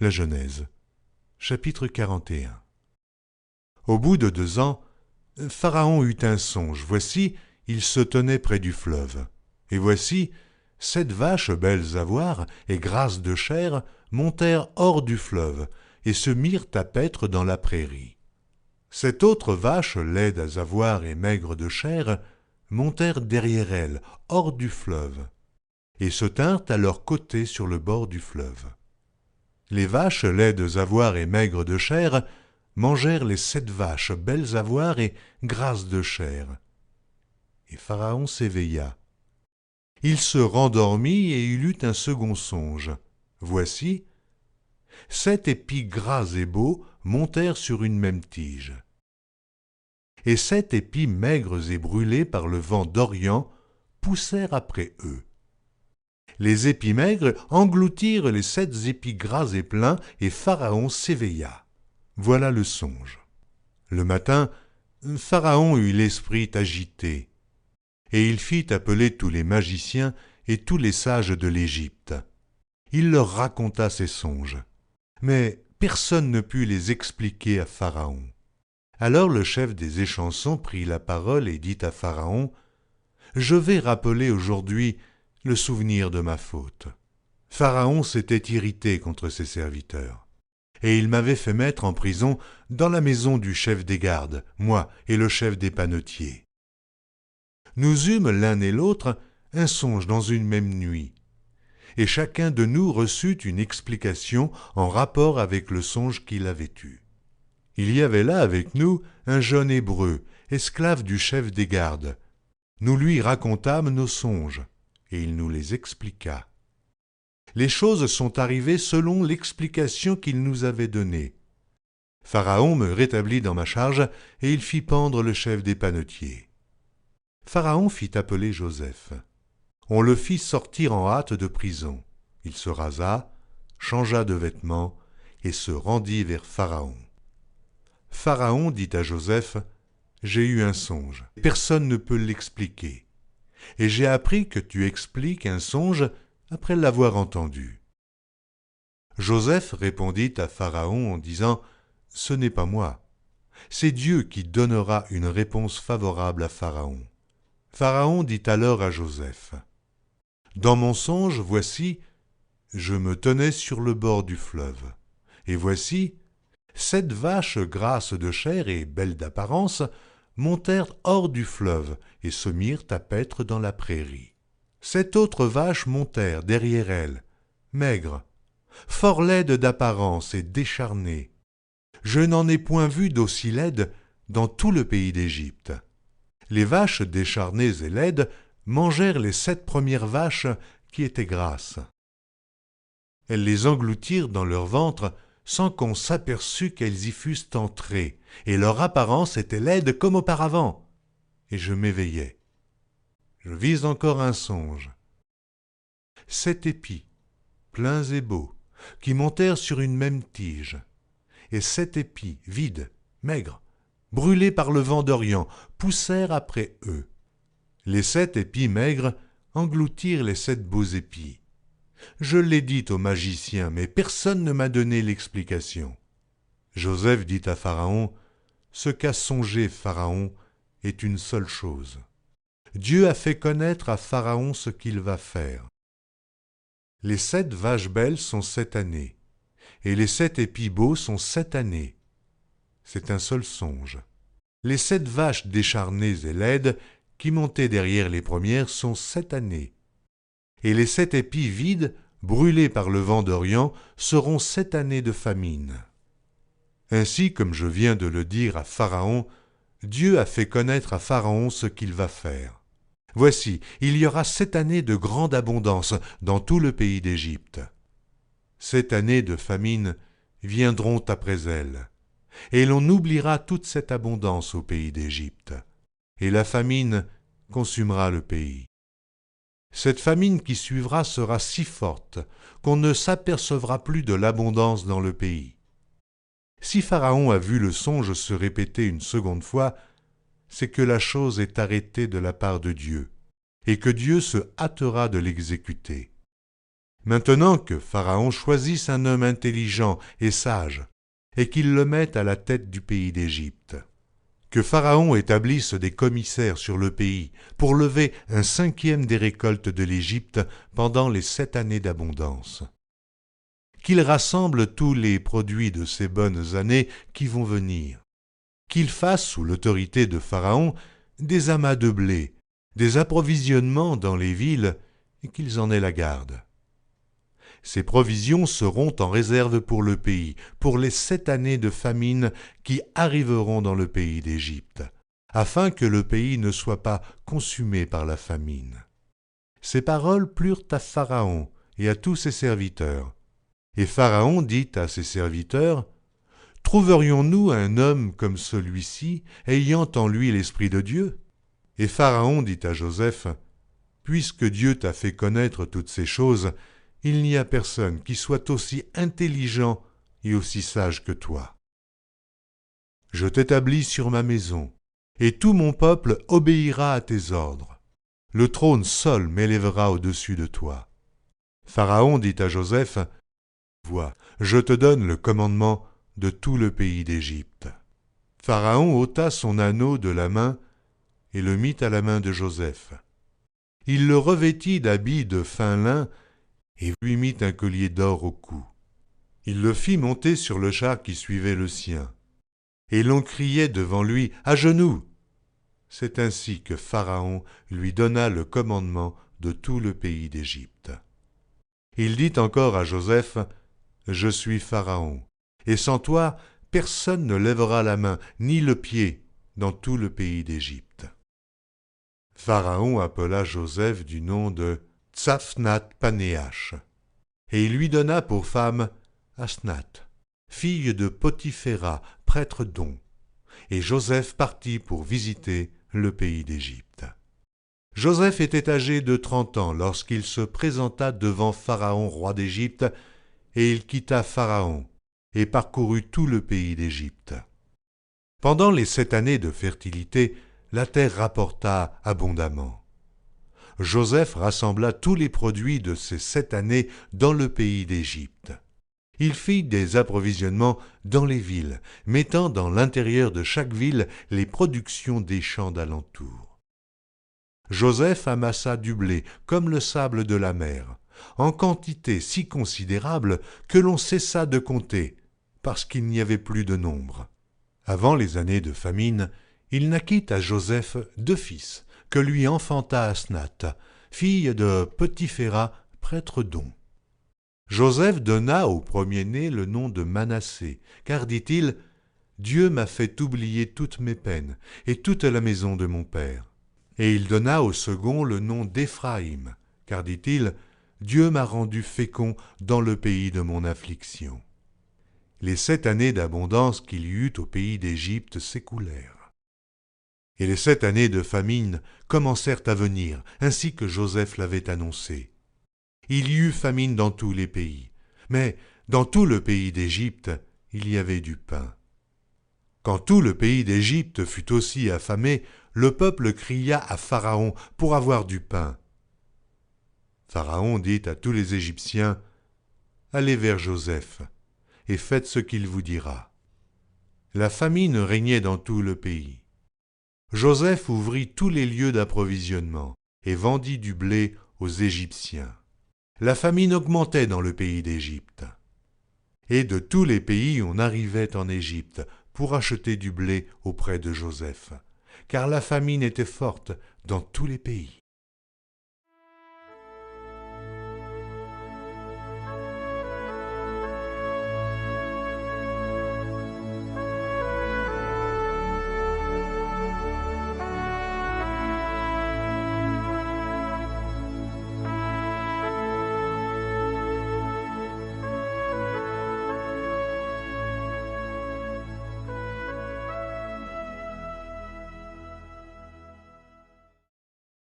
La Genèse, chapitre 41. Au bout de 2 ans, Pharaon eut un songe. Voici, il se tenait près du fleuve. Et voici, 7 vaches belles à voir et grasses de chair montèrent hors du fleuve et se mirent à paître dans la prairie. 7 autres vaches laides à voir et maigres de chair montèrent derrière elles, hors du fleuve, et se tinrent à leur côté sur le bord du fleuve. Les vaches laides à voir et maigres de chair mangèrent les 7 vaches belles à voir et grasses de chair. Et Pharaon s'éveilla. Il se rendormit et il eut un second songe. Voici, 7 épis gras et beaux montèrent sur une même tige. Et 7 épis maigres et brûlés par le vent d'Orient poussèrent après eux. Les épis maigres engloutirent les 7 épis gras et pleins, et Pharaon s'éveilla. Voilà le songe. Le matin, Pharaon eut l'esprit agité, et il fit appeler tous les magiciens et tous les sages de l'Égypte. Il leur raconta ses songes, mais personne ne put les expliquer à Pharaon. Alors le chef des échansons prit la parole et dit à Pharaon, « Je vais rappeler aujourd'hui le souvenir de ma faute. » Pharaon s'était irrité contre ses serviteurs, et il m'avait fait mettre en prison dans la maison du chef des gardes, moi et le chef des panetiers. Nous eûmes l'un et l'autre un songe dans une même nuit, et chacun de nous reçut une explication en rapport avec le songe qu'il avait eu. Il y avait là avec nous un jeune Hébreu, esclave du chef des gardes. Nous lui racontâmes nos songes, et il nous les expliqua. Les choses sont arrivées selon l'explication qu'il nous avait donnée. Pharaon me rétablit dans ma charge, et il fit pendre le chef des panetiers. Pharaon fit appeler Joseph. On le fit sortir en hâte de prison. Il se rasa, changea de vêtements, et se rendit vers Pharaon. Pharaon dit à Joseph, « J'ai eu un songe, personne ne peut l'expliquer, et j'ai appris que tu expliques un songe après l'avoir entendu. » Joseph répondit à Pharaon en disant, « Ce n'est pas moi, c'est Dieu qui donnera une réponse favorable à Pharaon. » Pharaon dit alors à Joseph, « Dans mon songe, voici, je me tenais sur le bord du fleuve, et voici, 7 vaches grasses de chair et belles d'apparence montèrent hors du fleuve et se mirent à paître dans la prairie. 7 autres vaches montèrent derrière elles, maigres, fort laides d'apparence et décharnées. Je n'en ai point vu d'aussi laides dans tout le pays d'Égypte. Les vaches décharnées et laides mangèrent les 7 premières vaches qui étaient grasses. Elles les engloutirent dans leur ventre sans qu'on s'aperçût qu'elles y fussent entrées, et leur apparence était laide comme auparavant. Et je m'éveillai. Je vis encore un songe. 7 épis, pleins et beaux, qui montèrent sur une même tige, et 7 épis, vides, maigres, brûlés par le vent d'Orient, poussèrent après eux. Les 7 épis maigres engloutirent les 7 beaux épis. Je l'ai dit aux magiciens, mais personne ne m'a donné l'explication. Joseph dit à Pharaon, « Ce qu'a songé Pharaon est une seule chose. Dieu a fait connaître à Pharaon ce qu'il va faire. Les 7 vaches belles sont 7 années, et les 7 épis beaux sont 7 années. C'est un seul songe. Les 7 vaches décharnées et laides qui montaient derrière les premières sont 7 années. Et les 7 épis vides, brûlés par le vent d'Orient, seront 7 années de famine. » Ainsi, comme je viens de le dire à Pharaon, Dieu a fait connaître à Pharaon ce qu'il va faire. Voici, il y aura 7 années de grande abondance dans tout le pays d'Égypte. 7 années de famine viendront après elles, et l'on oubliera toute cette abondance au pays d'Égypte, et la famine consumera le pays. Cette famine qui suivra sera si forte qu'on ne s'apercevra plus de l'abondance dans le pays. Si Pharaon a vu le songe se répéter une seconde fois, c'est que la chose est arrêtée de la part de Dieu, et que Dieu se hâtera de l'exécuter. Maintenant que Pharaon choisisse un homme intelligent et sage, et qu'il le mette à la tête du pays d'Égypte. Que Pharaon établisse des commissaires sur le pays pour lever un 5e des récoltes de l'Égypte pendant les 7 années d'abondance. Qu'il rassemble tous les produits de ces bonnes années qui vont venir. Qu'il fasse, sous l'autorité de Pharaon, des amas de blé, des approvisionnements dans les villes, et qu'ils en aient la garde. Ces provisions seront en réserve pour le pays, pour les 7 années de famine qui arriveront dans le pays d'Égypte, afin que le pays ne soit pas consumé par la famine. Ces paroles plurent à Pharaon et à tous ses serviteurs. Et Pharaon dit à ses serviteurs, « Trouverions-nous un homme comme celui-ci, ayant en lui l'Esprit de Dieu ?» Et Pharaon dit à Joseph, « Puisque Dieu t'a fait connaître toutes ces choses, il n'y a personne qui soit aussi intelligent et aussi sage que toi. Je t'établis sur ma maison, et tout mon peuple obéira à tes ordres. Le trône seul m'élèvera au-dessus de toi. » Pharaon dit à Joseph, « Vois, je te donne le commandement de tout le pays d'Égypte. » Pharaon ôta son anneau de la main et le mit à la main de Joseph. Il le revêtit d'habits de fin lin et lui mit un collier d'or au cou. Il le fit monter sur le char qui suivait le sien. Et l'on criait devant lui, « À genoux !» C'est ainsi que Pharaon lui donna le commandement de tout le pays d'Égypte. Il dit encore à Joseph, « Je suis Pharaon, et sans toi, personne ne lèvera la main ni le pied dans tout le pays d'Égypte. » Pharaon appela Joseph du nom de Tsaphnath-Panéach, et il lui donna pour femme Asnath, fille de Potiphéra, prêtre d'On. Et Joseph partit pour visiter le pays d'Égypte. Joseph était âgé de 30 ans lorsqu'il se présenta devant Pharaon, roi d'Égypte, et il quitta Pharaon et parcourut tout le pays d'Égypte. Pendant les 7 années de fertilité, la terre rapporta abondamment. Joseph rassembla tous les produits de ces 7 années dans le pays d'Égypte. Il fit des approvisionnements dans les villes, mettant dans l'intérieur de chaque ville les productions des champs d'alentour. Joseph amassa du blé comme le sable de la mer, en quantité si considérable que l'on cessa de compter, parce qu'il n'y avait plus de nombre. Avant les années de famine, il naquit à Joseph 2 fils, que lui enfanta Asnath, fille de Potiphéra, prêtre d'On. Joseph donna au premier-né le nom de Manassé, car, dit-il, « Dieu m'a fait oublier toutes mes peines et toute la maison de mon père. » Et il donna au second le nom d'Éphraïm, car, dit-il, « Dieu m'a rendu fécond dans le pays de mon affliction. » Les 7 années d'abondance qu'il y eut au pays d'Égypte s'écoulèrent. Et les 7 années de famine commencèrent à venir, ainsi que Joseph l'avait annoncé. Il y eut famine dans tous les pays, mais dans tout le pays d'Égypte, il y avait du pain. Quand tout le pays d'Égypte fut aussi affamé, le peuple cria à Pharaon pour avoir du pain. Pharaon dit à tous les Égyptiens, « Allez vers Joseph, et faites ce qu'il vous dira. » La famine régnait dans tout le pays. Joseph ouvrit tous les lieux d'approvisionnement et vendit du blé aux Égyptiens. La famine augmentait dans le pays d'Égypte. Et de tous les pays on arrivait en Égypte pour acheter du blé auprès de Joseph, car la famine était forte dans tous les pays.